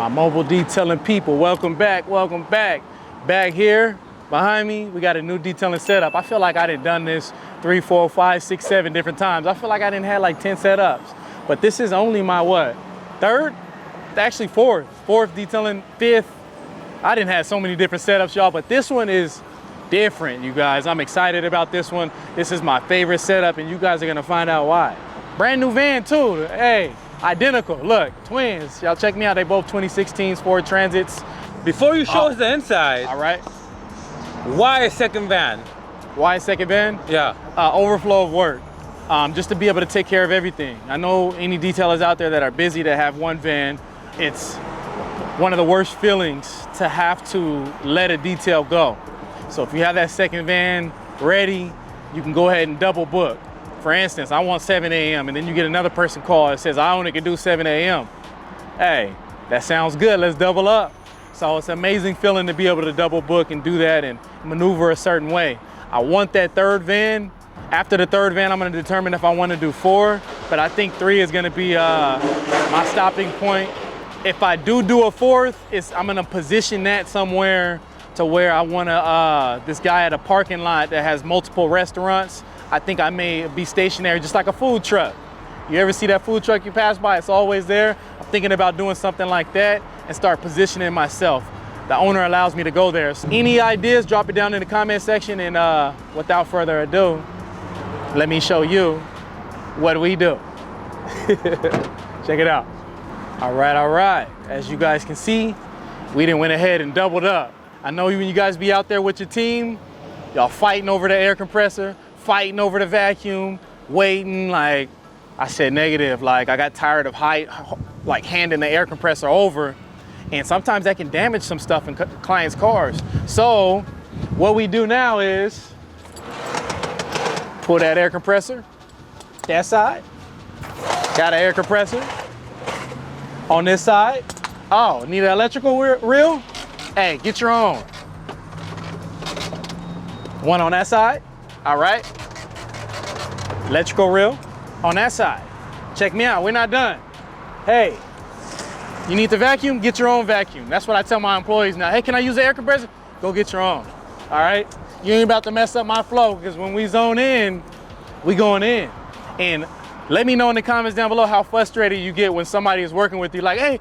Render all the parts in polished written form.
My mobile detailing people, welcome back, welcome back. Back here, behind me, we got a new detailing setup. I feel like I done this 3, 4, 5, 6, 7 different times. I feel like I didn't have like 10 setups. But this is only my what? Third? Actually fourth. Fourth detailing, fifth. I didn't have so many different setups, y'all, but this one is different, you guys. I'm excited about this one. This is my favorite setup, and you guys are gonna find out why. Brand new van too. Hey, identical, look, twins. Y'all check me out, they both 2016s Ford Transits. Before you show us the inside, all right. Why a second van? Why a second van? Yeah. Overflow of work, just to be able to take care of everything. I know any detailers out there that are busy to have one van. It's one of the worst feelings to have to let a detail go. So if you have that second van ready, you can go ahead and double book. For instance, I want 7 a.m. and then you get another person call that says, I only can do 7 a.m. Hey, that sounds good, let's double up. So it's an amazing feeling to be able to double book and do that and maneuver a certain way. I want that third van. After the third van, I'm gonna determine if I wanna do 4, but I think 3 is gonna be my stopping point. If I do a 4th, I'm gonna position that somewhere to where I wanna, this guy at a parking lot that has multiple restaurants, I think I may be stationary just like a food truck. You ever see that food truck you pass by? It's always there. I'm thinking about doing something like that and start positioning myself. The owner allows me to go there. So any ideas, drop it down in the comment section, and without further ado, let me show you what we do. Check it out. All right. As you guys can see, we done went ahead and doubled up. I know when you guys be out there with your team, y'all fighting over the air compressor, fighting over the vacuum, waiting, like I said, negative. Like I got tired of like handing the air compressor over, and sometimes that can damage some stuff in clients' cars. So what we do now is pull that air compressor, that side, got an air compressor. On this side, oh, need an electrical reel? Hey, get your own. One on that side, all right. Electrical reel on that side. Check me out, we're not done. Hey, you need the vacuum? Get your own vacuum. That's what I tell my employees now. Hey, can I use the air compressor? Go get your own, all right? You ain't about to mess up my flow, because when we zone in, we going in. And let me know in the comments down below how frustrated you get when somebody is working with you. Like, hey,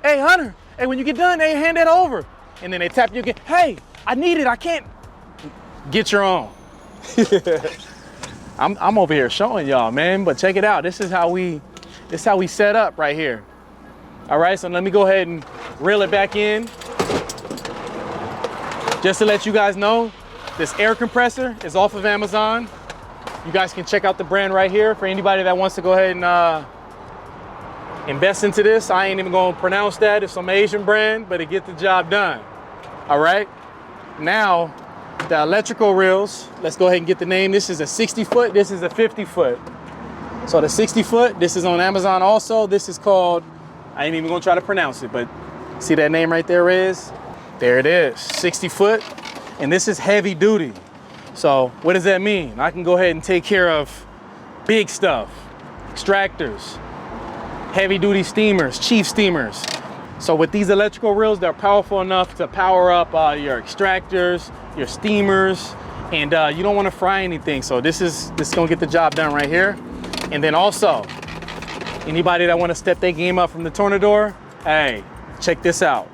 Hunter, hey, when you get done, hey, hand that over. And then they tap you again. Hey, I need it, I can't. Get your own. I'm over here showing y'all, man, but check it out. This is how we set up right here. All right, so let me go ahead and reel it back in. Just to let you guys know, this air compressor is off of Amazon. You guys can check out the brand right here for anybody that wants to go ahead and invest into this. I ain't even gonna pronounce that. It's some Asian brand, but it get the job done. All right, now the electrical reels, let's go ahead and get the name. This is a 60 foot, this is a 50 foot. So the 60 foot, this is on Amazon also. This is called, I ain't even gonna try to pronounce it, but see that name right there is? There it is, 60 foot. And this is heavy duty. So what does that mean? I can go ahead and take care of big stuff, extractors, heavy duty steamers, chief steamers. So with these electrical reels, they're powerful enough to power up your extractors, your steamers, and you don't want to fry anything. So this is gonna get the job done right here. And then also, anybody that want to step their game up from the Tornador, hey, check this out.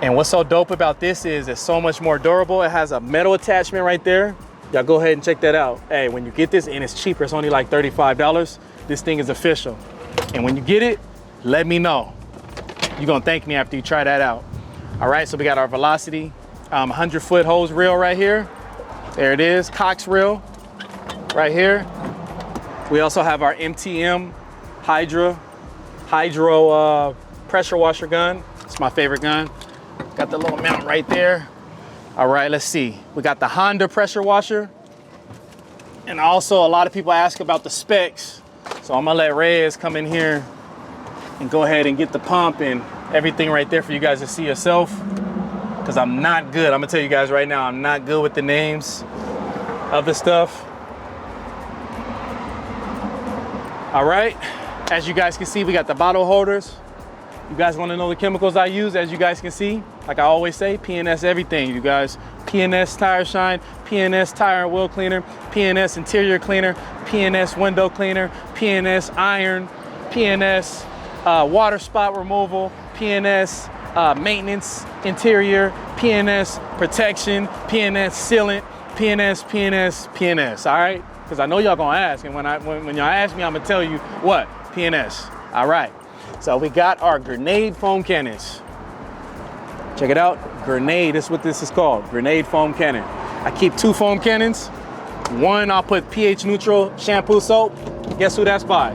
And what's so dope about this is it's so much more durable. It has a metal attachment right there. Y'all go ahead and check that out. Hey, when you get this, and it's cheaper, it's only like $35, this thing is official. And when you get it, let me know. You're gonna thank me after you try that out. All right, so we got our Velocity 100-foot hose reel right here. There it is, Cox reel right here. We also have our MTM Hydro pressure washer gun. It's my favorite gun. Got the little mount right there. All right, let's see. We got the Honda pressure washer. And also a lot of people ask about the specs. So I'm gonna let Reyes come in here and go ahead and get the pump and everything right there for you guys to see yourself. Because I'm not good, I'm gonna tell you guys right now, I'm not good with the names of the stuff. All right, as you guys can see, we got the bottle holders You guys want to know the chemicals I use? As you guys can see, like I always say, PNS everything, you guys. PNS tire shine, PNS tire and wheel cleaner, PNS interior cleaner, PNS window cleaner, PNS iron, PNS water spot removal, PNS maintenance interior, PNS protection, PNS sealant, PNS, all right? Because I know y'all gonna ask, and when y'all ask me, I'm gonna tell you what? PNS, all right. So we got our grenade foam cannons. Check it out, grenade, that's what this is called, grenade foam cannon. I keep 2 foam cannons. One, I'll put pH neutral shampoo soap. Guess who that's by?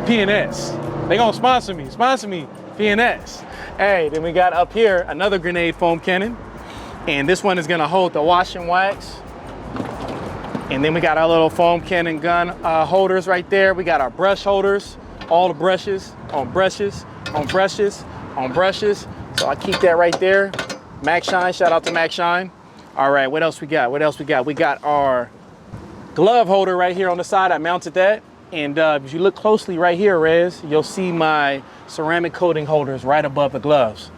PNS. They gonna sponsor me, PNS. Hey, then we got up here another grenade foam cannon. And this one is gonna hold the wash and wax. And then we got our little foam cannon gun holders right there. We got our brush holders, all the brushes, on brushes, on brushes, on brushes. So I keep that right there. Max Shine, shout out to Max Shine. All right, what else we got? We got our glove holder right here on the side. I mounted that. And if you look closely right here, Rez, you'll see my ceramic coating holders right above the gloves.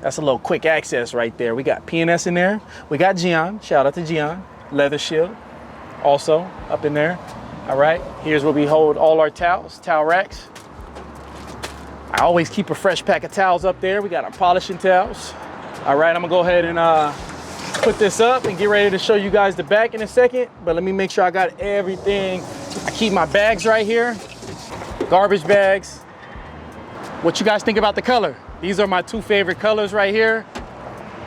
That's a little quick access right there. We got PNS in there. We got Gian, shout out to Gian. Leather shield, also up in there. All right, here's where we hold all our towels, towel racks. I always keep a fresh pack of towels up there. We got our polishing towels. All right, I'm gonna go ahead and put this up and get ready to show you guys the back in a second, but let me make sure I got everything. I keep my bags right here, garbage bags. What you guys think about the color? These are my 2 favorite colors right here.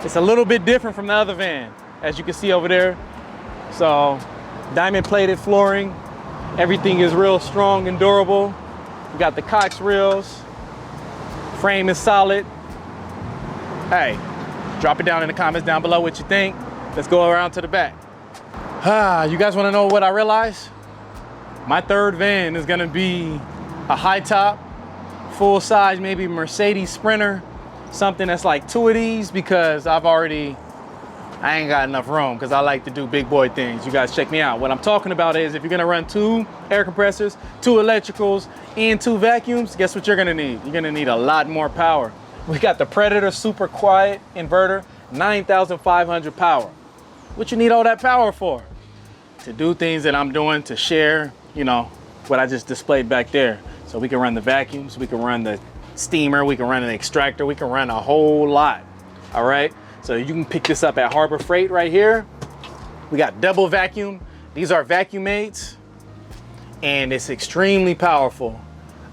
It's a little bit different from the other van, as you can see over there. So, diamond plated flooring. Everything is real strong and durable. We got the Cox rails. Frame is solid. Hey, drop it down in the comments down below what you think. Let's go around to the back. You guys wanna know what I realized? My 3rd van is gonna be a high top, full size, maybe Mercedes Sprinter, something that's like 2 of these, because I ain't got enough room because I like to do big boy things. You guys check me out. What I'm talking about is if you're gonna run 2 air compressors, 2 electricals, and 2 vacuums, guess what you're gonna need? You're gonna need a lot more power. We got the Predator Super Quiet Inverter, 9,500 power. What you need all that power for? To do things that I'm doing, to share, you know, what I just displayed back there. So we can run the vacuums, we can run the steamer, we can run an extractor, we can run a whole lot, all right? So you can pick this up at Harbor Freight right here. We got double vacuum. These are vacuum aids, and it's extremely powerful.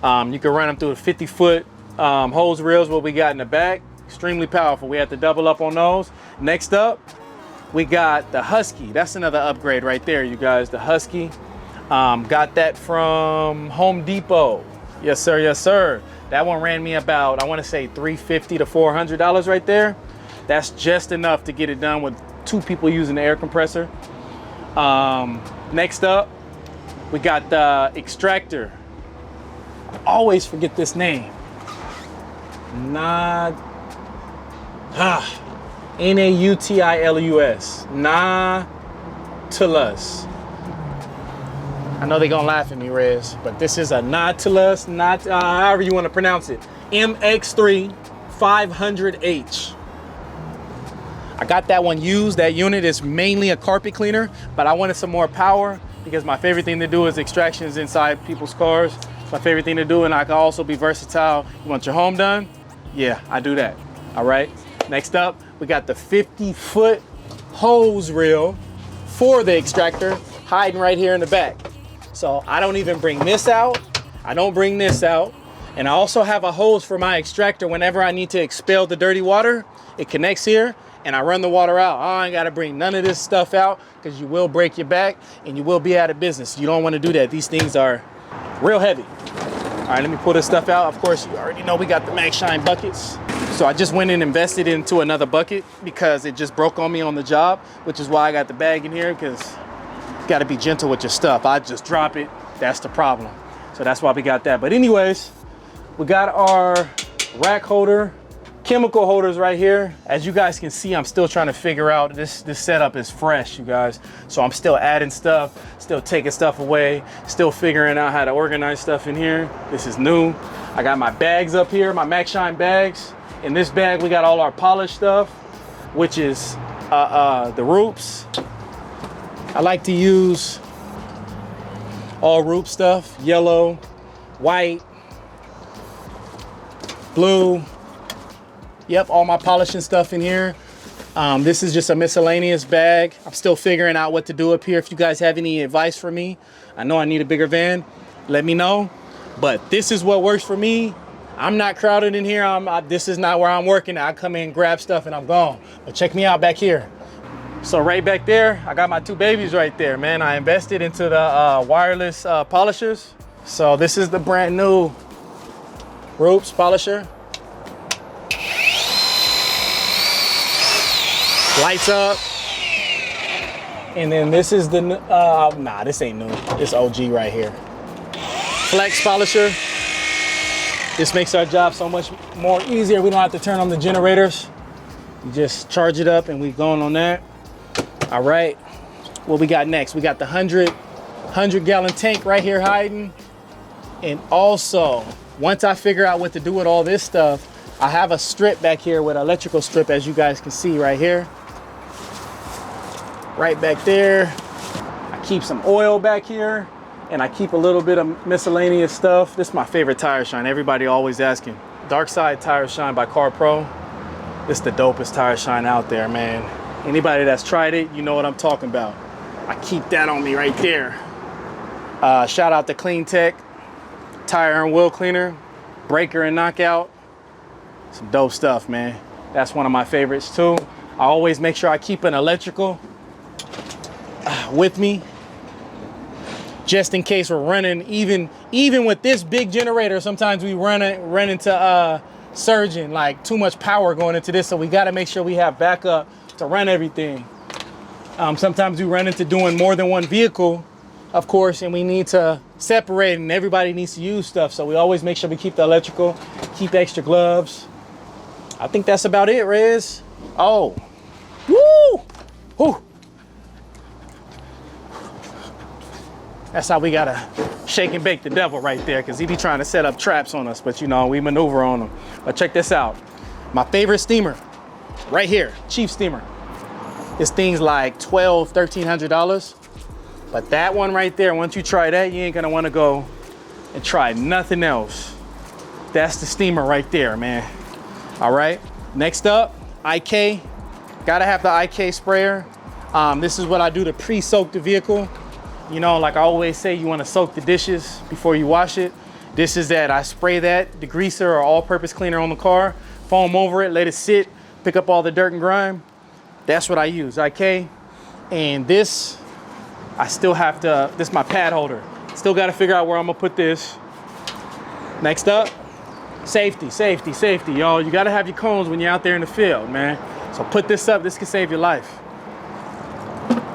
You can run them through a 50-foot hose reels, what we got in the back. Extremely powerful. We have to double up on those. Next up, we got the Husky. That's another upgrade right there, you guys, the Husky. Got that from Home Depot. Yes, sir, yes, sir. That one ran me about, I wanna say $350 to $400 right there. That's just enough to get it done with 2 people using the air compressor. Next up, we got the extractor. I always forget this name. Nautilus. Nautilus. I know they're gonna laugh at me, Rez, but this is a Nautilus, however you want to pronounce it. MX3 500H. I got that one used. That unit is mainly a carpet cleaner, but I wanted some more power because my favorite thing to do is extractions inside people's cars. It's my favorite thing to do, and I can also be versatile. You want your home done? Yeah, I do that. All right. Next up, we got the 50-foot hose reel for the extractor hiding right here in the back. So I don't even bring this out. I don't bring this out. And I also have a hose for my extractor whenever I need to expel the dirty water. It connects here and I run the water out. I ain't gotta bring none of this stuff out because you will break your back and you will be out of business. You don't wanna do that. These things are real heavy. All right, let me pull this stuff out. Of course, you already know we got the Max Shine buckets. So I just went and invested into another bucket because it just broke on me on the job, which is why I got the bag in here, because you gotta be gentle with your stuff. I just drop it, that's the problem. So that's why we got that. But anyways, we got our rack holder chemical holders right here. As you guys can see, I'm still trying to figure out, this setup is fresh, you guys. So I'm still adding stuff, still taking stuff away, still figuring out how to organize stuff in here. This is new. I got my bags up here, my Max Shine bags. In this bag, we got all our polished stuff, which is the Roops. I like to use all Roop stuff, yellow, white, blue. Yep, all my polishing stuff in here. This is just a miscellaneous bag. I'm still figuring out what to do up here. If you guys have any advice for me, I know I need a bigger van, let me know. But this is what works for me. I'm not crowded in here. This is not where I'm working. I come in, grab stuff, and I'm gone. But check me out back here. So right back there, I got my 2 babies right there, man. I invested into the wireless polishers. So this is the brand new Roops polisher. Lights up. And then this is the, nah, this ain't new. This OG right here. Flex polisher. This makes our job so much more easier. We don't have to turn on the generators. You just charge it up and we going on that. All right, what we got next? We got the 100 gallon tank right here hiding. And also, once I figure out what to do with all this stuff, I have a strip back here with an electrical strip, as you guys can see right here. Right back there. I keep some oil back here. And I keep a little bit of miscellaneous stuff. This is my favorite tire shine. Everybody always asking. Dark Side Tire Shine by Car Pro. This is the dopest tire shine out there, man. Anybody that's tried it, you know what I'm talking about. I keep that on me right there. Shout out to Clean Tech, tire and wheel cleaner, breaker and knockout. Some dope stuff, man. That's one of my favorites too. I always make sure I keep an electrical with me, just in case we're running, even with this big generator, sometimes we run into surging, like too much power going into this. So we got to make sure we have backup to run everything. Sometimes we run into doing more than one vehicle, of course, and we need to separate, and everybody needs to use stuff. So we always make sure we keep the electrical, keep extra gloves. I think that's about it, Rez. Oh, woo! Whew. That's how we gotta shake and bake the devil right there, because he be trying to set up traps on us, but you know, we maneuver on him. But check this out. My favorite steamer, right here, Chief Steamer. This thing's like $1,200, $1,300. But that one right there, once you try that, you ain't gonna wanna go and try nothing else. That's the steamer right there, man. All right, next up, IK. Gotta have the IK sprayer. This is what I do to pre-soak the vehicle. You know, like I always say, you wanna soak the dishes before you wash it. This is that, I spray that, degreaser or all-purpose cleaner on the car, foam over it, let it sit, pick up all the dirt and grime. That's what I use, IK. And this, I still have to, this is my pad holder. Still gotta figure out where I'm gonna put this. Next up, safety, safety, safety, y'all. You gotta have your cones when you're out there in the field, man. So put this up, this can save your life.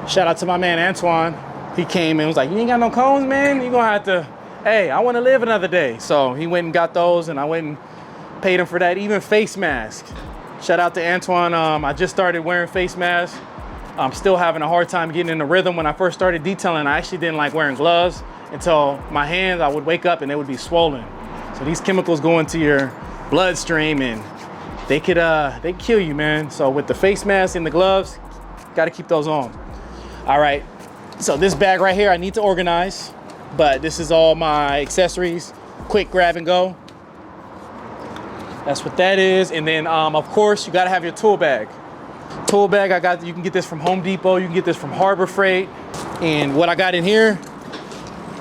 Shout out to my man, Antoine. He came and was like, you ain't got no cones, man? You're gonna have to, hey, I wanna live another day. So he went and got those, and I went and paid him for that. Even face mask. Shout out to Antoine. I just started wearing face masks. I'm still having a hard time getting in the rhythm. When I first started detailing, I actually didn't like wearing gloves until my hands, I would wake up and they would be swollen. So these chemicals go into your bloodstream and they kill you, man. So with the face mask and the gloves, gotta keep those on. All right. So this bag right here, I need to organize, but this is all my accessories. Quick grab and go. That's what that is. And then, of course, you gotta have your tool bag. Tool bag, you can get this from Home Depot, you can get this from Harbor Freight. And what I got in here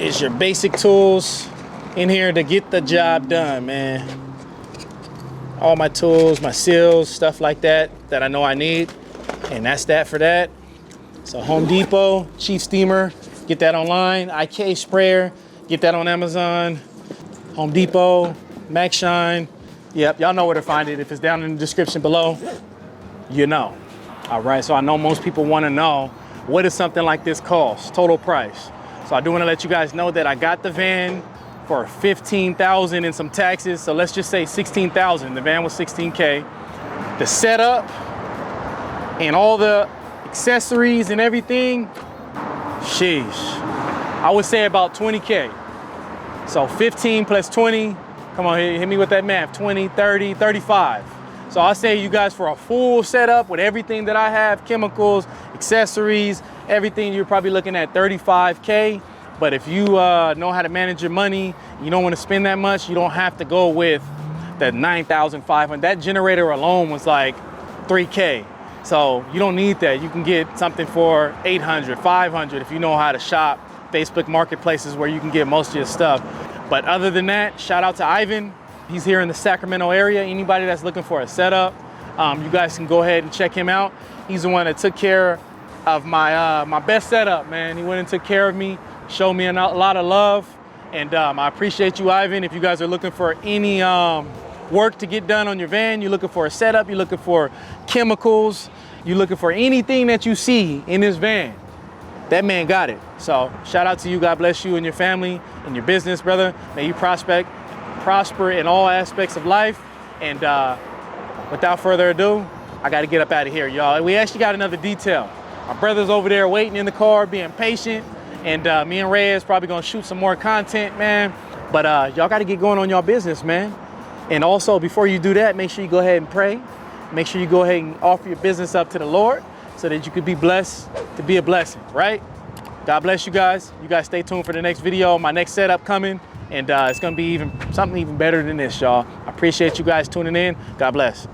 is your basic tools in here to get the job done, man. All my tools, my seals, stuff like that I know I need. And that's that for that. So Home Depot, Chief Steamer, get that online. IK sprayer, get that on Amazon. Home Depot, Max Shine. Yep, y'all know where to find it. If it's down in the description below, you know. All right, so I know most people wanna know, what does something like this cost, total price? So I do wanna let you guys know that I got the van for 15,000 and some taxes. So let's just say 16,000. The van was 16K. The setup and all the accessories and everything, sheesh. I would say about 20K. So 15 plus 20, come on, hit me with that math, 20, 30, 35. So I say you guys for a full setup with everything that I have, chemicals, accessories, everything, you're probably looking at 35K. But if you know how to manage your money, you don't want to spend that much, you don't have to go with the 9,500. That generator alone was like 3K. So you don't need that. You can get something for 800, 500 if you know how to shop Facebook marketplaces where you can get most of your stuff. But other than that, shout out to Ivan. He's here in the Sacramento area. Anybody that's looking for a setup, you guys can go ahead and check him out. He's the one that took care of my my best setup, man. He went and took care of me, showed me a lot of love, and I appreciate you, Ivan. If you guys are looking for any work to get done on your van, you're looking for a setup, you're looking for chemicals, you're looking for anything that you see in this van, that man got it. So shout out to you. God bless you and your family and your business, brother. May you prosper in all aspects of life. And without further ado, I got to get up out of here, y'all. We actually got another detail. My brother's over there waiting in the car, being patient. And me and Reyes probably gonna shoot some more content, man. But y'all got to get going on y'all business, man. And also, before you do that, make sure you go ahead and pray. Make sure you go ahead and offer your business up to the Lord so that you could be blessed to be a blessing, right? God bless you guys. You guys stay tuned for the next video. My next setup coming, and it's gonna be something even better than this, y'all. I appreciate you guys tuning in. God bless.